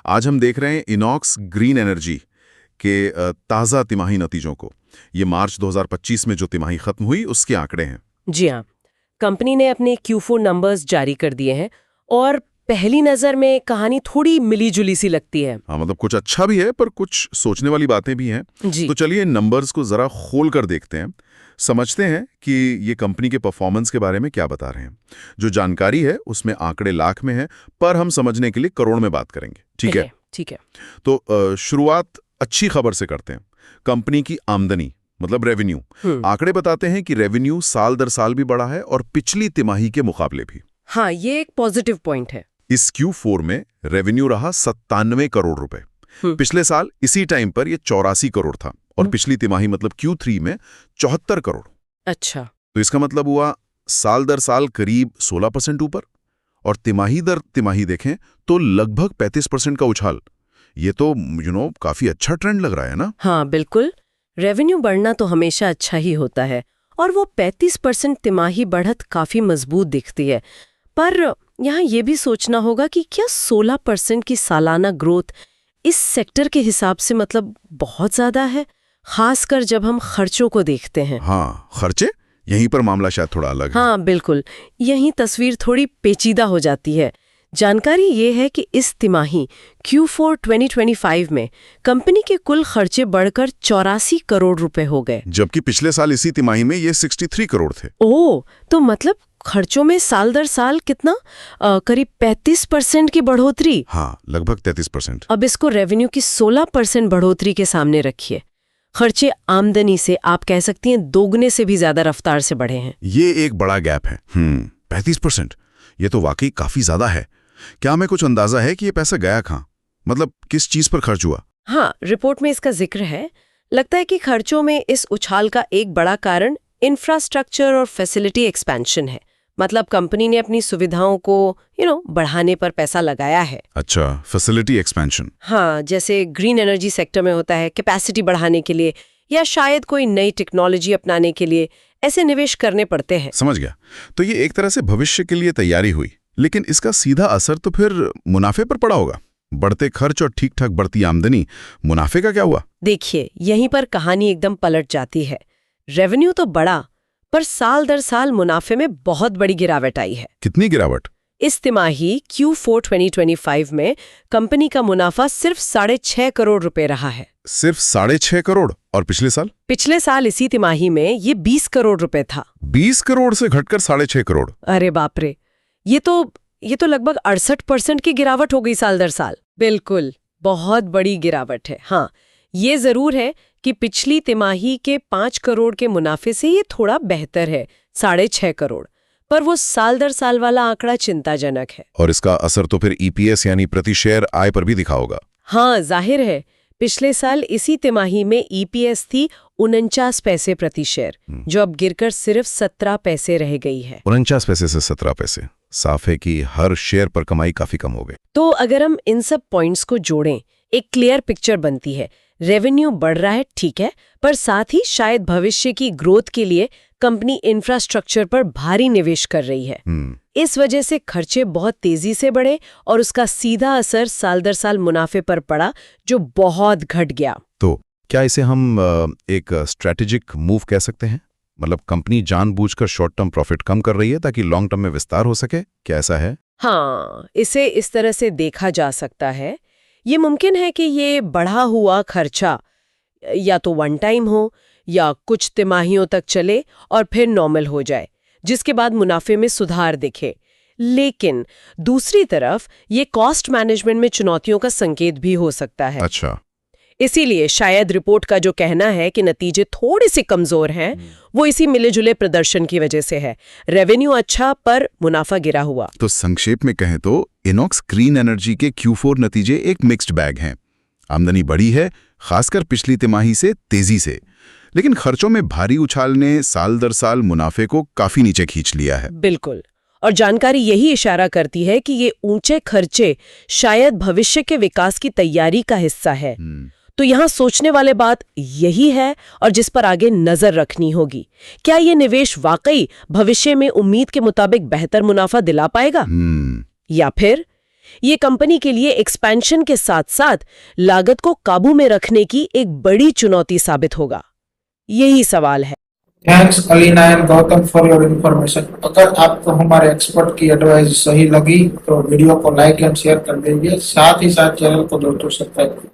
आज हम देख रहे हैं इनॉक्स ग्रीन एनर्जी के ताज़ा तिमाही नतीजों को। ये मार्च 2025 में जो तिमाही खत्म हुई उसके आंकड़े हैं। जी हाँ, कंपनी ने अपने Q4 नंबर्स जारी कर दिए हैं और पहली नज़र में कहानी थोड़ी मिली-जुली सी लगती है। हाँ, मतलब कुछ अच्छा भी है पर कुछ सोचने वाली बातें भी हैं। जी। तो चलिए इन नंबर्स को जरा खोल कर देखते हैं, समझते हैं कि ये कंपनी के परफॉर्मेंस के बारे में क्या बता रहे हैं। जो जानकारी है उसमें आंकड़े लाख में है, पर हम समझने के लिए करोड़ में बात करेंगे। ठीक है? ठीक है। तो शुरुआत अच्छी खबर से करते हैं। कंपनी की आमदनी मतलब रेवेन्यू। आंकड़े बताते हैं कि रेवेन्यू साल दर साल भी बढ़ा है और पिछली तिमाही के मुकाबले भी। हाँ, ये एक पॉजिटिव पॉइंट है। इस Q4 में रेवेन्यू रहा 97 करोड़ रुपए। पिछले साल इसी टाइम पर ये 84 करोड़ था और पिछली तिमाही मतलब Q3 में 74 करोड़। अच्छा। तो इसका मतलब हुआ साल दर साल करीब 16% ऊपर, और तिमाही दर तिमाही देखें तो लगभग 35% का उछाल। ये तो काफी अच्छा ट्रेंड लग रहा है ना। हाँ बिल्कुल, रेवेन्यू बढ़ना तो हमेशा अच्छा ही होता है और वो 35% तिमाही बढ़त काफी मजबूत दिखती है। पर यहाँ ये भी सोचना होगा कि क्या 16% की सालाना ग्रोथ इस सेक्टर के हिसाब से मतलब बहुत ज्यादा है, खासकर जब हम खर्चों को देखते हैं। हाँ, खर्चे, यहीं पर मामला शायद थोड़ा अलग है। हाँ बिल्कुल, यहीं तस्वीर थोड़ी पेचीदा हो जाती है। जानकारी ये है कि इस तिमाही Q4 2025 में कंपनी के कुल खर्चे बढ़कर 84 करोड़ रुपए हो गए, जबकि पिछले साल इसी तिमाही में ये 63 करोड़ थे। ओह, तो मतलब खर्चों में साल दर साल कितना करीब 35% की बढ़ोतरी। हाँ, लगभग 33%। अब इसको रेवेन्यू की 16% बढ़ोतरी के सामने रखिए। खर्चे आमदनी से आप कह सकती हैं दोगुने से भी ज्यादा रफ्तार से बढ़े हैं। ये एक बड़ा गैप है। 35%, ये तो वाकई काफी ज्यादा है। क्या हमें कुछ अंदाजा है कि ये पैसा गया कहाँ, मतलब किस चीज पर खर्च हुआ? हाँ, रिपोर्ट में इसका जिक्र है। लगता है कि खर्चों में इस उछाल का एक बड़ा कारण इंफ्रास्ट्रक्चर और फैसिलिटी एक्सपेंशन है। मतलब कंपनी ने अपनी सुविधाओं को बढ़ाने पर पैसा लगाया है। अच्छा, फैसिलिटी एक्सपेंशन। हाँ, जैसे ग्रीन एनर्जी सेक्टर में होता है, कैपेसिटी बढ़ाने के लिए या शायद कोई नई टेक्नोलॉजी अपनाने के लिए ऐसे निवेश करने पड़ते हैं। समझ गया। तो ये एक तरह से भविष्य के लिए तैयारी हुई, लेकिन इसका सीधा असर तो फिर मुनाफे पर पड़ा होगा। बढ़ते खर्च और ठीक ठाक बढ़ती आमदनी, मुनाफे का क्या हुआ? देखिए, यहीं पर कहानी एकदम पलट जाती है। रेवेन्यू तो बढ़ा, पर साल दर साल मुनाफे में बहुत बड़ी गिरावट आई है। कितनी गिरावट? इस तिमाही Q4 2025 में कंपनी का मुनाफा सिर्फ 6.5 करोड़ रुपए रहा है। सिर्फ 6.5 करोड़? और पिछले साल? पिछले साल इसी तिमाही में ये 20 करोड़ रुपए था। 20 करोड़ से घटकर 6.5 करोड़? अरे बाप रे, ये तो लगभग 68% की गिरावट हो गई साल दर साल। बिल्कुल, बहुत बड़ी गिरावट है। हाँ, ये जरूर है कि पिछली तिमाही के 5 करोड़ के मुनाफे से ये थोड़ा बेहतर है, 6.5 करोड़। पर वो साल दर साल वाला आंकड़ा चिंताजनक है। और इसका असर तो फिर EPS यानी प्रति शेयर आय पर भी दिखा होगा। हाँ, जाहिर है। पिछले साल इसी तिमाही में EPS थी 49 पैसे प्रति शेयर, जो अब गिरकर सिर्फ 17 पैसे रह गई है। 49 पैसे से 17 पैसे, साफ है कि हर शेयर पर कमाई काफी कम हो गई। तो अगर हम इन सब पॉइंट्स को जोड़ें, एक क्लियर पिक्चर बनती है। रेवेन्यू बढ़ रहा है, ठीक है, पर साथ ही शायद भविष्य की ग्रोथ के लिए कंपनी इंफ्रास्ट्रक्चर पर भारी निवेश कर रही है। इस वजह से खर्चे बहुत तेजी से बढ़े और उसका सीधा असर साल दर साल मुनाफे पर पड़ा, जो बहुत घट गया। तो क्या इसे हम एक स्ट्रैटेजिक मूव कह सकते हैं? मतलब कंपनी जानबूझकर शॉर्ट टर्म प्रॉफिट कम कर रही है ताकि लॉन्ग टर्म में विस्तार हो सके, क्या ऐसा है? हाँ, इसे इस तरह से देखा जा सकता है। ये मुमकिन है कि ये बढ़ा हुआ खर्चा या तो वन टाइम हो या कुछ तिमाहियों तक चले और फिर नॉर्मल हो जाए, जिसके बाद मुनाफे में सुधार दिखे। लेकिन दूसरी तरफ ये कॉस्ट मैनेजमेंट में चुनौतियों का संकेत भी हो सकता है। अच्छा, इसीलिए शायद रिपोर्ट का जो कहना है कि नतीजे थोड़े से कमजोर हैं, वो इसी मिले जुले प्रदर्शन की वजह से है। रेवेन्यू अच्छा पर मुनाफा गिरा हुआ। तो संक्षेप में कहें तो इनॉक्स ग्रीन एनर्जी के Q4 नतीजे एक मिक्स्ड बैग हैं। आमदनी बढ़ी है, खासकर पिछली तिमाही से तेजी से, लेकिन खर्चों में भारी उछाल ने साल दर साल मुनाफे को काफी नीचे खींच लिया है। बिल्कुल, और जानकारी यही इशारा करती है कि ये ऊंचे खर्चे शायद भविष्य के विकास की तैयारी का हिस्सा है। तो यहाँ सोचने वाले बात यही है और जिस पर आगे नजर रखनी होगी। क्या ये निवेश वाकई भविष्य में उम्मीद के मुताबिक बेहतर मुनाफा दिला पाएगा, या फिर ये कंपनी के लिए एक्सपेंशन के साथ साथ लागत को काबू में रखने की एक बड़ी चुनौती साबित होगा। यही सवाल है। Thanks Alina and Gautam for your information. अगर आपको हमारे एक्सपर्ट की एडवाइस सही लगी तो वीडियो को लाइक एंड शेयर कर दीजिए, साथ ही साथ चैनल को दोस्तों सब्सक्राइब